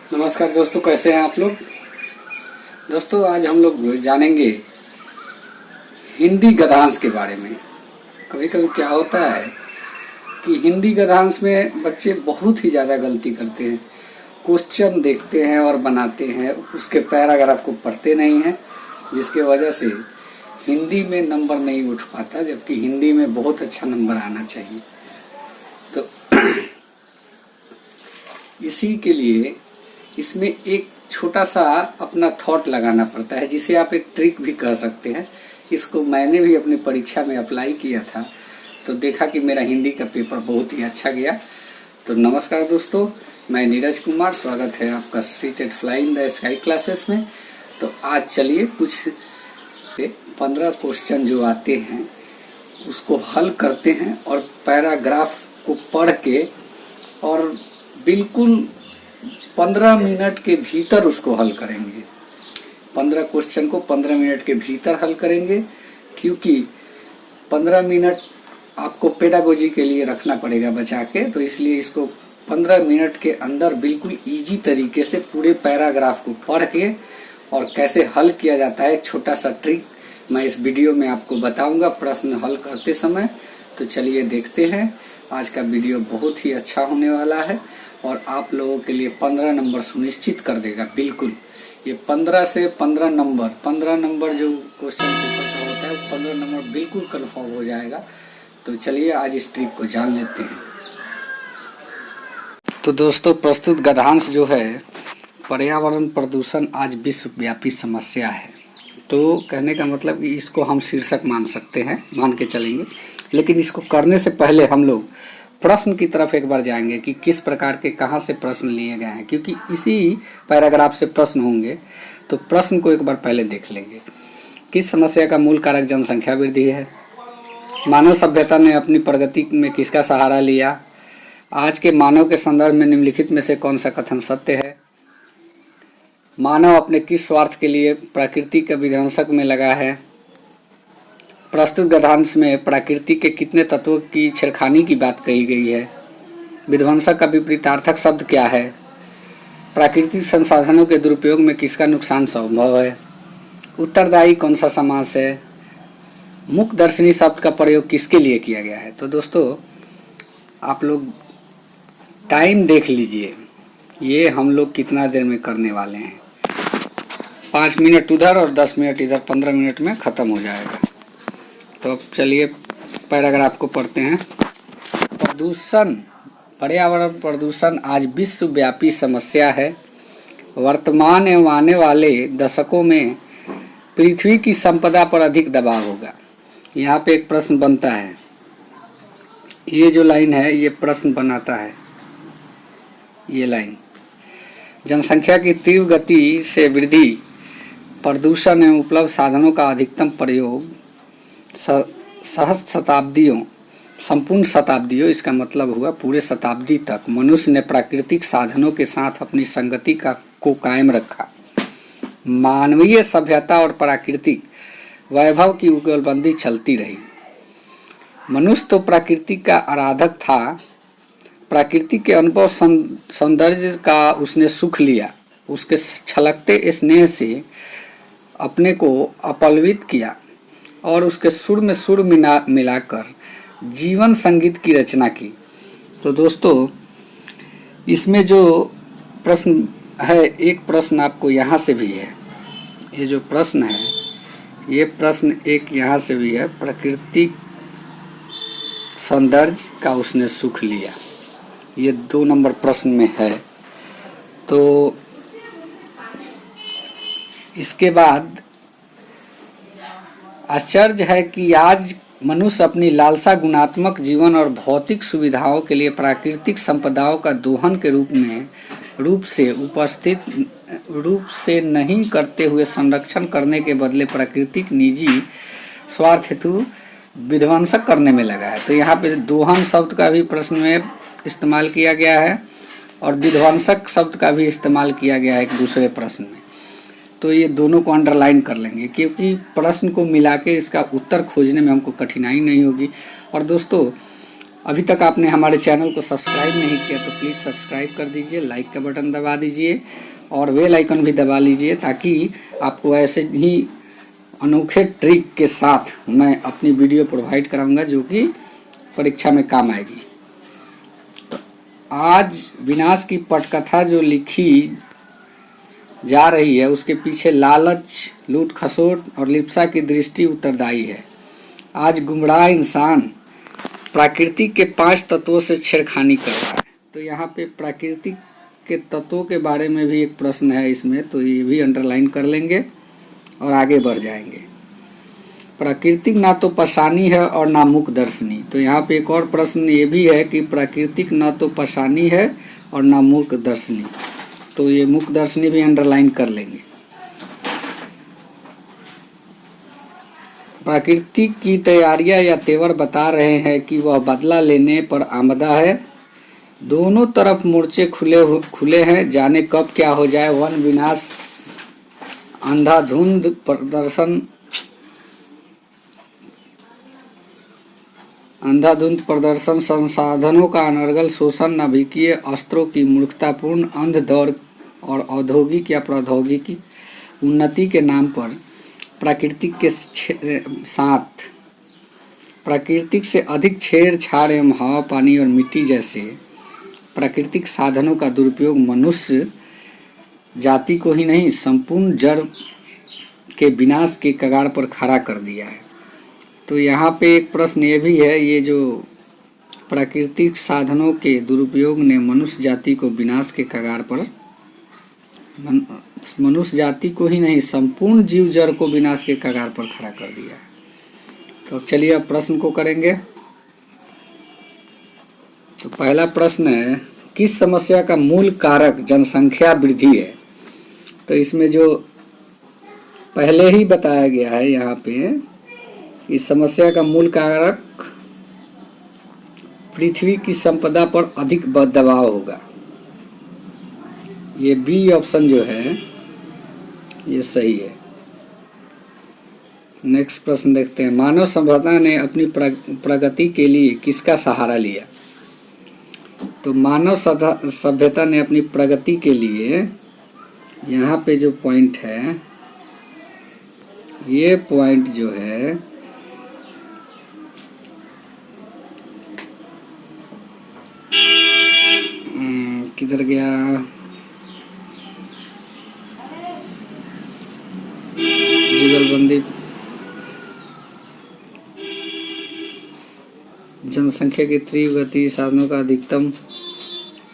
नमस्कार दोस्तों, कैसे हैं आप लोग। दोस्तों आज हम लोग जानेंगे हिंदी गद्यांश के बारे में। कभी कभी क्या होता है कि हिंदी गद्यांश में बच्चे बहुत ही ज़्यादा गलती करते हैं। क्वेश्चन देखते हैं और बनाते हैं, उसके पैराग्राफ को पढ़ते नहीं हैं, जिसके वजह से हिंदी में नंबर नहीं उठ पाता, जबकि हिंदी में बहुत अच्छा नंबर आना चाहिए। तो इसी के लिए इसमें एक छोटा सा अपना थॉट लगाना पड़ता है, जिसे आप एक ट्रिक भी कह सकते हैं। इसको मैंने भी अपनी परीक्षा में अप्लाई किया था, तो देखा कि मेरा हिंदी का पेपर बहुत ही अच्छा गया। तो नमस्कार दोस्तों, मैं नीरज कुमार, स्वागत है आपका seated fly in the sky classes में। तो आज चलिए कुछ 15 क्वेश्चन जो आते हैं उसको हल करते हैं, और पैराग्राफ को पढ़ के और बिल्कुल 15 मिनट के भीतर उसको हल करेंगे। 15 क्वेश्चन को 15 मिनट के भीतर हल करेंगे, क्योंकि 15 मिनट आपको पेडागोजी के लिए रखना पड़ेगा बचा के। तो इसलिए इसको 15 मिनट के अंदर बिल्कुल इजी तरीके से पूरे पैराग्राफ को पढ़ के और कैसे हल किया जाता है, एक छोटा सा ट्रिक मैं इस वीडियो में आपको बताऊंगा प्रश्न हल करते समय। तो चलिए देखते हैं। आज का वीडियो बहुत ही अच्छा होने वाला है और आप लोगों के लिए 15 नंबर सुनिश्चित कर देगा। बिल्कुल ये 15 से 15 नंबर जो क्वेश्चन पेपर का होता है 15 नंबर बिल्कुल कन्फर्म हो जाएगा। तो चलिए आज इस ट्रिक को जान लेते हैं। तो दोस्तों, प्रस्तुत गद्यांश जो है, पर्यावरण प्रदूषण आज विश्वव्यापी समस्या है। तो कहने का मतलब कि इसको हम शीर्षक मान सकते हैं, मान के चलेंगे। लेकिन इसको करने से पहले हम लोग प्रश्न की तरफ एक बार जाएंगे कि किस प्रकार के कहाँ से प्रश्न लिए गए हैं, क्योंकि इसी पैराग्राफ से प्रश्न होंगे। तो प्रश्न को एक बार पहले देख लेंगे। किस समस्या का मूल कारक जनसंख्या वृद्धि है? मानव सभ्यता ने अपनी प्रगति में किसका सहारा लिया? आज के मानव के संदर्भ में निम्नलिखित में से कौन सा कथन सत्य है? मानव अपने किस स्वार्थ के लिए प्रकृति के विध्वंसक में लगा है? प्रस्तुत गद्यांश में प्रकृति के कितने तत्वों की छेड़खानी की बात कही गई है? विध्वंसक का विपरीतार्थक शब्द क्या है? प्राकृतिक संसाधनों के दुरुपयोग में किसका नुकसान संभव है? उत्तरदायी कौन सा समास है? मुखदर्शनी शब्द का प्रयोग किसके लिए किया गया है? तो दोस्तों आप लोग टाइम देख लीजिए, ये हम लोग कितना देर में करने वाले हैं। 5 मिनट उधर और 10 मिनट इधर, 15 मिनट में ख़त्म हो जाएगा। तो अब चलिए पैराग्राफ को पढ़ते हैं। प्रदूषण, पर्यावरण प्रदूषण आज विश्वव्यापी समस्या है। वर्तमान एवं आने वाले दशकों में पृथ्वी की संपदा पर अधिक दबाव होगा। यहाँ पे एक प्रश्न बनता है, ये जो लाइन है ये प्रश्न बनाता है। ये लाइन, जनसंख्या की तीव्र गति से वृद्धि, प्रदूषण एवं उपलब्ध साधनों का अधिकतम प्रयोग, संपूर्ण शताब्दियों, इसका मतलब हुआ पूरे शताब्दी तक मनुष्य ने प्राकृतिक साधनों के साथ अपनी संगति को कायम रखा। मानवीय सभ्यता और प्राकृतिक वैभव की उगलबंदी चलती रही। मनुष्य तो प्रकृति का आराधक था। प्रकृति के अनुभव सौंदर्य का उसने सुख लिया। उसके छलकते स्नेह से अपने को अपलवित किया और उसके सुर में सुर मिलाकर जीवन संगीत की रचना की। तो दोस्तों इसमें जो प्रश्न है, एक प्रश्न आपको यहाँ से भी है। ये जो प्रश्न है, ये प्रश्न एक यहाँ से भी है, प्राकृतिक सौंदर्य का उसने सुख लिया। ये 2 नंबर प्रश्न में है। तो इसके बाद आश्चर्य है कि आज मनुष्य अपनी लालसा गुणात्मक जीवन और भौतिक सुविधाओं के लिए प्राकृतिक संपदाओं का दोहन के रूप से नहीं करते हुए संरक्षण करने के बदले प्राकृतिक निजी स्वार्थ हेतु विध्वंसक करने में लगा है। तो यहाँ पे दोहन शब्द का भी प्रश्न में इस्तेमाल किया गया है और विध्वंसक शब्द का भी इस्तेमाल किया गया है एक दूसरे प्रश्न में। तो ये दोनों को अंडरलाइन कर लेंगे, क्योंकि प्रश्न को मिला के इसका उत्तर खोजने में हमको कठिनाई नहीं होगी। और दोस्तों अभी तक आपने हमारे चैनल को सब्सक्राइब नहीं किया तो प्लीज़ सब्सक्राइब कर दीजिए, लाइक का बटन दबा दीजिए और बेल आइकन भी दबा लीजिए, ताकि आपको ऐसे ही अनोखे ट्रिक के साथ मैं अपनी वीडियो प्रोवाइड कराऊंगा जो कि परीक्षा में काम आएगी। तो आज विनाश की पटकथा जो लिखी जा रही है उसके पीछे लालच, लूट खसोट और लिप्सा की दृष्टि उत्तरदायी है। आज गुमराह इंसान प्राकृतिक के 5 तत्वों से छेड़खानी कर रहा है। तो यहाँ पे प्राकृतिक के तत्वों के बारे में भी एक प्रश्न है इसमें, तो ये भी अंडरलाइन कर लेंगे और आगे बढ़ जाएंगे। प्राकृतिक ना तो पाषाणी है और ना मुख दर्शनी। तो यहाँ पे एक और प्रश्न ये भी है कि प्राकृतिक ना तो पाषाणी है और ना मुख दर्शनी। तो ये मुख दर्शनी भी अंडरलाइन कर लेंगे। प्राकृतिक की तैयारियां या तेवर बता रहे हैं कि वह बदला लेने पर आमदा है। दोनों तरफ मोर्चे खुले हैं, जाने कब क्या हो जाए। वन विनाश, अंधाधुंध प्रदर्शन, संसाधनों का अनर्गल शोषण, नाभिकीय अस्त्रों की मूर्खतापूर्ण अंध दौड़ और औद्योगिक या प्रौद्योगिकी उन्नति के नाम पर प्राकृतिक के साथ प्राकृतिक से अधिक छेड़छाड़ एवं हवा, पानी और मिट्टी जैसे प्राकृतिक साधनों का दुरुपयोग मनुष्य जाति को ही नहीं संपूर्ण जड़ के विनाश के कगार पर खड़ा कर दिया है। तो यहाँ पे एक प्रश्न ये भी है, ये जो प्राकृतिक साधनों के दुरुपयोग ने मनुष्य जाति को विनाश के कगार पर, मनुष्य जाति को ही नहीं संपूर्ण जीव जड़ को विनाश के कगार पर खड़ा कर दिया है। तो चलिए अब प्रश्न को करेंगे। तो पहला प्रश्न है, किस समस्या का मूल कारक जनसंख्या वृद्धि है? तो इसमें जो पहले ही बताया गया है यहाँ पे, इस समस्या का मूल कारक पृथ्वी की संपदा पर अधिक दबाव होगा। ये बी ऑप्शन जो है ये सही है। नेक्स्ट प्रश्न देखते हैं, मानव सभ्यता ने अपनी प्रगति के लिए किसका सहारा लिया? तो मानव सभ्यता ने अपनी प्रगति के लिए, यहाँ पे जो पॉइंट है, ये पॉइंट जो है किधर गया, जुगलबंदी, जनसंख्या की तीव्र गति, साधनों का अधिकतम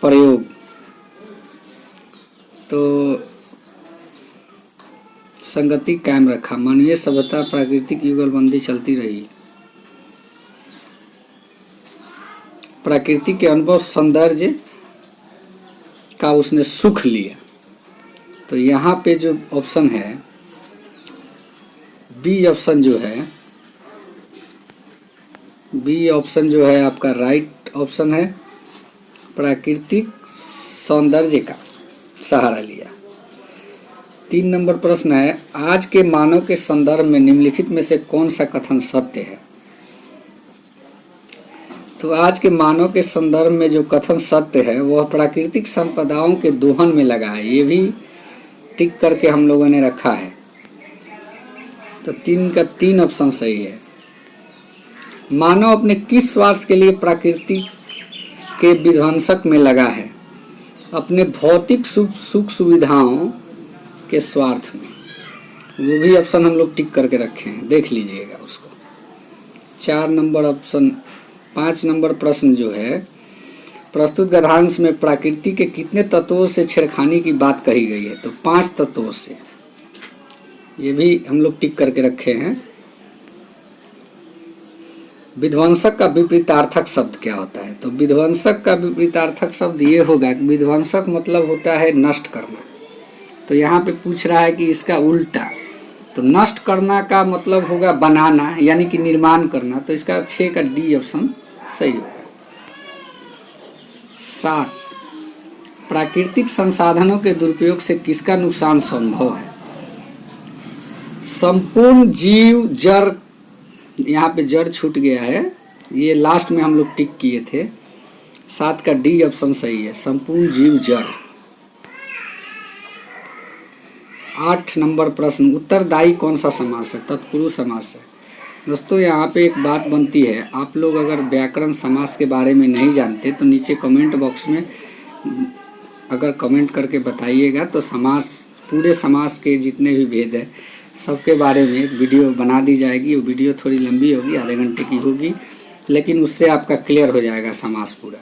प्रयोग। तो संगति कायम रखा, मानवीय सभ्यता प्राकृतिक युगलबंदी चलती रही, प्रकृति के अनुभव सौंदर्य का उसने सुख लिया। तो यहाँ पे जो ऑप्शन है बी ऑप्शन जो है, बी ऑप्शन जो है आपका राइट ऑप्शन है, प्राकृतिक सौंदर्य का सहारा लिया। 3 नंबर प्रश्न है, आज के मानव के संदर्भ में निम्नलिखित में से कौन सा कथन सत्य है? तो आज के मानव के संदर्भ में जो कथन सत्य है वह प्राकृतिक संपदाओं के दोहन में लगा है। ये भी टिक करके हम लोगों ने रखा है। तो 3 का 3 ऑप्शन सही है। मानव अपने किस स्वार्थ के लिए प्रकृति के विध्वंसक में लगा है? अपने भौतिक सुख सुविधाओं के स्वार्थ में। वो भी ऑप्शन हम लोग टिक करके रखे हैं, देख लीजिएगा उसको। 4 नंबर ऑप्शन, 5 नंबर प्रश्न जो है, प्रस्तुत गद्यांश में प्रकृति के कितने तत्वों से छेड़खानी की बात कही गई है? तो 5 तत्वों से। ये भी हम लोग टिक करके रखे हैं। विध्वंसक का विपरीतार्थक शब्द क्या होता है? तो विध्वंसक का विपरीतार्थक शब्द ये होगा, विध्वंसक मतलब होता है नष्ट करना। तो यहाँ पे पूछ रहा है कि इसका उल्टा, तो नष्ट करना का मतलब होगा बनाना, यानी कि निर्माण करना। तो इसका 6 का डी ऑप्शन सही होगा। 7, प्राकृतिक संसाधनों के दुरुपयोग से किसका नुकसान संभव है? संपूर्ण जीव जड़, यहाँ पे जड़ छूट गया है, ये लास्ट में हम लोग टिक किए थे। 7 का डी ऑप्शन सही है, संपूर्ण जीव जड़। 8 नंबर प्रश्न, उत्तरदायी कौन सा समास है? तत्पुरुष समास है। दोस्तों यहाँ पे एक बात बनती है, आप लोग अगर व्याकरण समास के बारे में नहीं जानते तो नीचे कमेंट बॉक्स में अगर कमेंट करके बताइएगा तो समास, पूरे समास के जितने भी भेद है सबके बारे में एक वीडियो बना दी जाएगी। वो वीडियो थोड़ी लंबी होगी, आधे घंटे की होगी, लेकिन उससे आपका क्लियर हो जाएगा समास पूरा।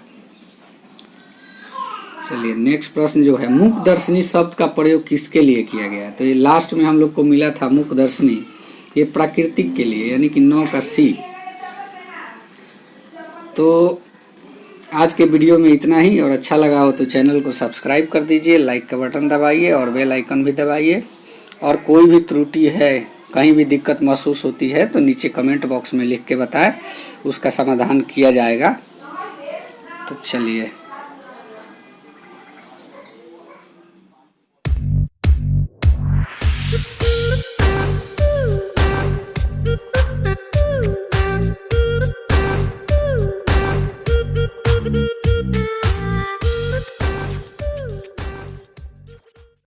चलिए नेक्स्ट प्रश्न जो है, मुखदर्शनी शब्द का प्रयोग किसके लिए किया गया है? तो ये लास्ट में हम लोग को मिला था मुखदर्शनी, ये प्राकृतिक के लिए, यानी कि 9 का सी। तो आज के वीडियो में इतना ही, और अच्छा लगा हो तो चैनल को सब्सक्राइब कर दीजिए, लाइक का बटन दबाइए और बेल आइकन भी दबाइए। और कोई भी त्रुटि है, कहीं भी दिक्कत महसूस होती है तो नीचे कमेंट बॉक्स में लिख के बताएं, उसका समाधान किया जाएगा। तो चलिए।